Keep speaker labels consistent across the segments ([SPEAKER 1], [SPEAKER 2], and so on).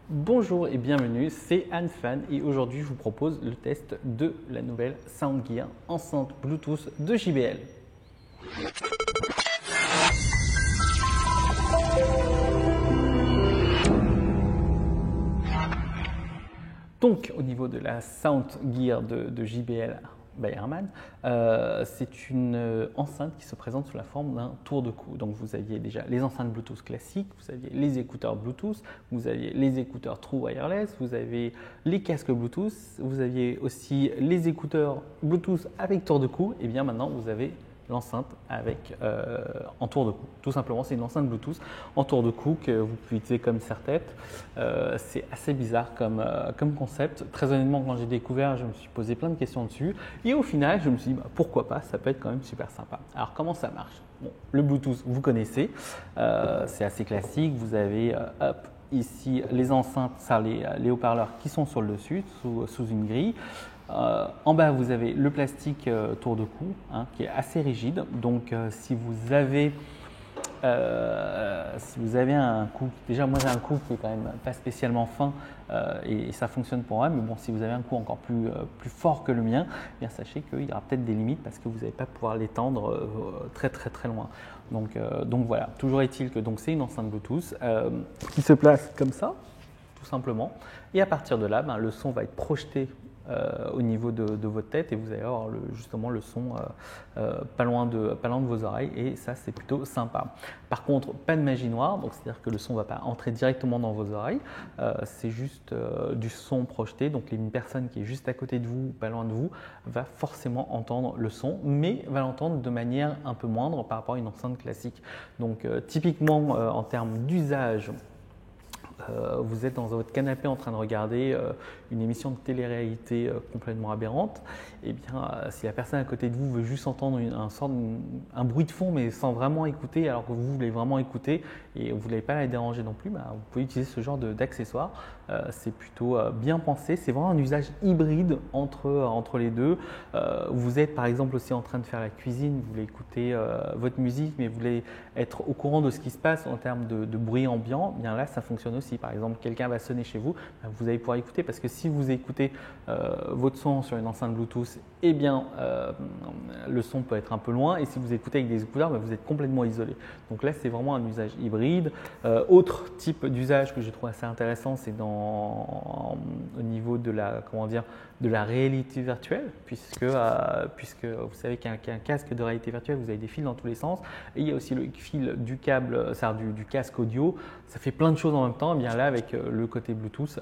[SPEAKER 1] Bonjour et bienvenue, c'est Anne Fan et aujourd'hui je vous propose le test de la nouvelle Soundgear enceinte Bluetooth de JBL. Donc au niveau de la Soundgear de JBL by Harman, c'est une enceinte qui se présente sous la forme d'un tour de cou. Donc vous aviez déjà les enceintes Bluetooth classiques, vous aviez les écouteurs Bluetooth, vous aviez les écouteurs True Wireless, vous avez les casques Bluetooth, vous aviez aussi les écouteurs Bluetooth avec tour de cou, et bien maintenant vous avez l'enceinte avec en tour de cou. Tout simplement, c'est une enceinte Bluetooth en tour de cou que vous pouvez utiliser comme serre-tête. C'est assez bizarre comme concept. Très honnêtement, quand j'ai découvert, je me suis posé plein de questions dessus. Et au final, je me suis dit, pourquoi pas, ça peut être quand même super sympa. Alors, comment ça marche? Bon, le Bluetooth, vous connaissez. C'est assez classique. Vous avez ici les enceintes, ça, les haut-parleurs qui sont sur le dessus, sous une grille. En bas, vous avez le plastique tour de cou qui est assez rigide. Donc, si vous avez un cou, déjà moi j'ai un cou qui est quand même pas spécialement fin et ça fonctionne pour moi, mais bon, si vous avez un cou encore plus fort que le mien, eh bien sachez qu'il y aura peut-être des limites parce que vous n'allez pas pouvoir l'étendre très loin. Donc voilà, toujours est-il que c'est une enceinte Bluetooth qui se place comme ça, tout simplement, et à partir de là, le son va être projeté au niveau de votre tête et vous allez avoir justement le son pas loin de vos oreilles et ça c'est plutôt sympa. Par contre, pas de magie noire, donc c'est-à-dire que le son ne va pas entrer directement dans vos oreilles, c'est juste du son projeté, donc une personne qui est juste à côté de vous, pas loin de vous, va forcément entendre le son, mais va l'entendre de manière un peu moindre par rapport à une enceinte classique. Donc typiquement en termes d'usage, vous êtes dans votre canapé en train de regarder une émission de télé-réalité complètement aberrante, et bien si la personne à côté de vous veut juste entendre un bruit de fond mais sans vraiment écouter alors que vous voulez vraiment écouter et vous ne voulez pas la déranger non plus, vous pouvez utiliser ce genre d'accessoire. C'est plutôt bien pensé, c'est vraiment un usage hybride entre les deux. Vous êtes par exemple aussi en train de faire la cuisine, vous voulez écouter votre musique mais vous voulez être au courant de ce qui se passe en termes de bruit ambiant, bien là ça fonctionne aussi. Par exemple, quelqu'un va sonner chez vous, vous allez pouvoir écouter parce que si vous écoutez votre son sur une enceinte Bluetooth, eh bien le son peut être un peu loin et si vous écoutez avec des écouteurs, vous êtes complètement isolé. Donc là, c'est vraiment un usage hybride. Autre type d'usage que je trouve assez intéressant, c'est au niveau de la réalité virtuelle, puisque vous savez qu'un casque de réalité virtuelle, vous avez des fils dans tous les sens et il y a aussi le fil du câble, c'est-à-dire du casque audio. Ça fait plein de choses en même temps. Et bien là, avec le côté Bluetooth,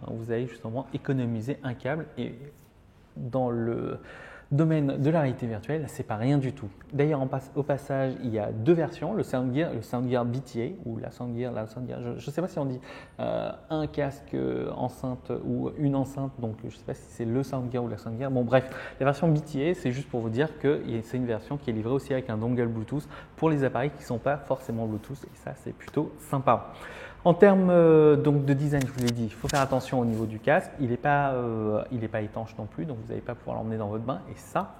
[SPEAKER 1] vous allez justement économiser un câble et dans le domaine de la réalité virtuelle, c'est pas rien du tout. D'ailleurs, au passage, il y a deux versions, le Soundgear BTA ou la Soundgear. Je ne sais pas si on dit un casque enceinte ou une enceinte, donc je ne sais pas si c'est le Soundgear ou la Soundgear. Bon, bref, la version BTA, c'est juste pour vous dire que c'est une version qui est livrée aussi avec un dongle Bluetooth pour les appareils qui ne sont pas forcément Bluetooth et ça, c'est plutôt sympa. En termes de design, je vous l'ai dit, il faut faire attention au niveau du casque. Il n'est pas étanche non plus, donc vous n'allez pas pouvoir l'emmener dans votre bain. Et ça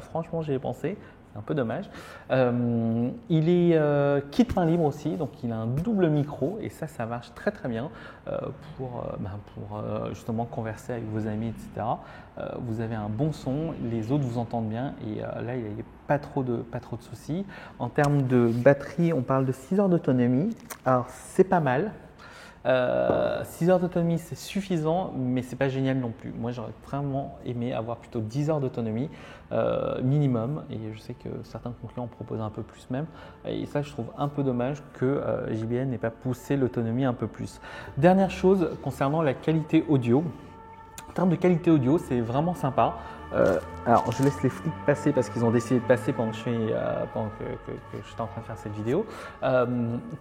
[SPEAKER 1] franchement, j'y ai pensé. C'est un peu dommage. Il est kit main libre aussi, donc il a un double micro et ça marche très bien pour justement converser avec vos amis, etc. Vous avez un bon son, les autres vous entendent bien et là, il n'y a pas trop de soucis. En termes de batterie, on parle de 6 heures d'autonomie. Alors, c'est pas mal. 6 heures d'autonomie, c'est suffisant, mais c'est pas génial non plus. Moi, j'aurais vraiment aimé avoir plutôt 10 heures d'autonomie minimum, et je sais que certains concurrents proposent un peu plus même. Et ça, je trouve un peu dommage que JBL n'ait pas poussé l'autonomie un peu plus. Dernière chose concernant la qualité audio. En termes de qualité audio, c'est vraiment sympa. Alors, je laisse les flics passer parce qu'ils ont décidé de passer pendant que j'étais en train de faire cette vidéo.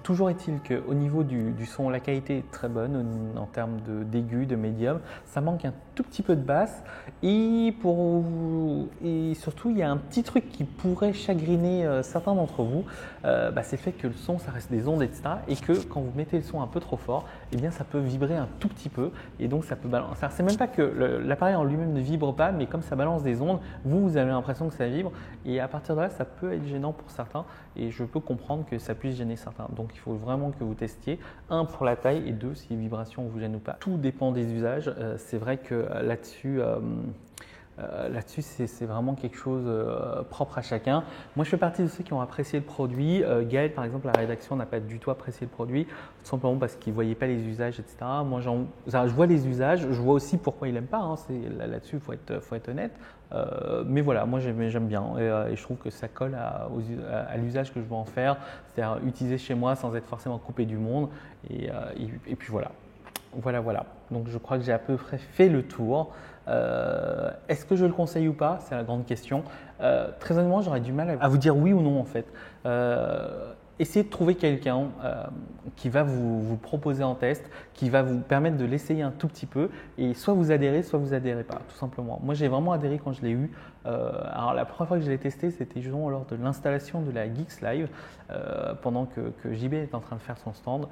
[SPEAKER 1] Toujours est-il qu'au niveau du son, la qualité est très bonne en termes d'aigu, de médium. Ça manque un tout petit peu de basse et surtout, il y a un petit truc qui pourrait chagriner certains d'entre vous. C'est le fait que le son, ça reste des ondes, etc. Et que quand vous mettez le son un peu trop fort, eh bien, ça peut vibrer un tout petit peu et donc ça peut balancer. C'est même pas que l'appareil en lui-même ne vibre pas, mais comme ça ça balance des ondes, vous avez l'impression que ça vibre et à partir de là, ça peut être gênant pour certains et je peux comprendre que ça puisse gêner certains. Donc il faut vraiment que vous testiez, un pour la taille et deux si les vibrations vous gênent ou pas. Tout dépend des usages, c'est vrai que là-dessus, c'est vraiment quelque chose propre à chacun. Moi, je fais partie de ceux qui ont apprécié le produit. Gaël, par exemple, la rédaction n'a pas du tout apprécié le produit, tout simplement parce qu'il ne voyait pas les usages, etc. Moi, je vois les usages, je vois aussi pourquoi il n'aime pas. Hein. Là-dessus, il faut être honnête. Mais voilà, moi, j'aime bien et je trouve que ça colle à l'usage que je veux en faire, c'est-à-dire utiliser chez moi sans être forcément coupé du monde. Et puis voilà. Voilà. Donc je crois que j'ai à peu près fait le tour. Est-ce que je le conseille ou pas? C'est la grande question. Très honnêtement, j'aurais du mal à vous dire oui ou non en fait. Essayez de trouver quelqu'un qui va vous proposer en test, qui va vous permettre de l'essayer un tout petit peu et soit vous adhérez, soit vous adhérez pas, tout simplement. Moi, j'ai vraiment adhéré quand je l'ai eu. Alors, la première fois que je l'ai testé, c'était justement lors de l'installation de la Geeks Live, pendant que JB était en train de faire son stand.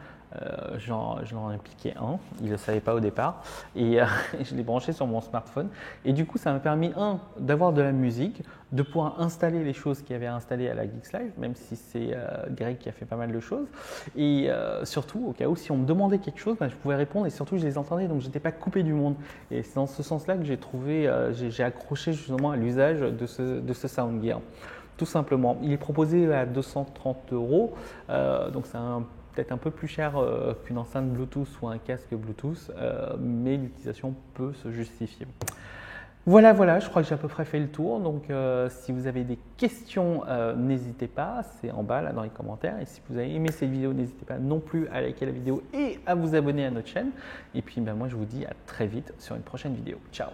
[SPEAKER 1] J'en ai piqué un, il ne le savait pas au départ, et je l'ai branché sur mon smartphone. Et du coup, ça m'a permis, d'avoir de la musique, de pouvoir installer les choses qu'il y avait à installer à la Geeks Live, même si c'est Greg qui a fait pas mal de choses. Et surtout, au cas où, si on me demandait quelque chose, je pouvais répondre et surtout, je les entendais, donc je n'étais pas coupé du monde. Et c'est dans ce sens-là que j'ai accroché justement à l'usage de ce Sound Gear. Tout simplement. Il est proposé à 230 €, donc c'est peut-être un peu plus cher qu'une enceinte Bluetooth ou un casque Bluetooth, mais l'utilisation peut se justifier. Voilà, je crois que j'ai à peu près fait le tour. Donc, si vous avez des questions, n'hésitez pas, c'est en bas là dans les commentaires. Et si vous avez aimé cette vidéo, n'hésitez pas non plus à liker la vidéo et à vous abonner à notre chaîne. Et puis, moi, je vous dis à très vite sur une prochaine vidéo. Ciao!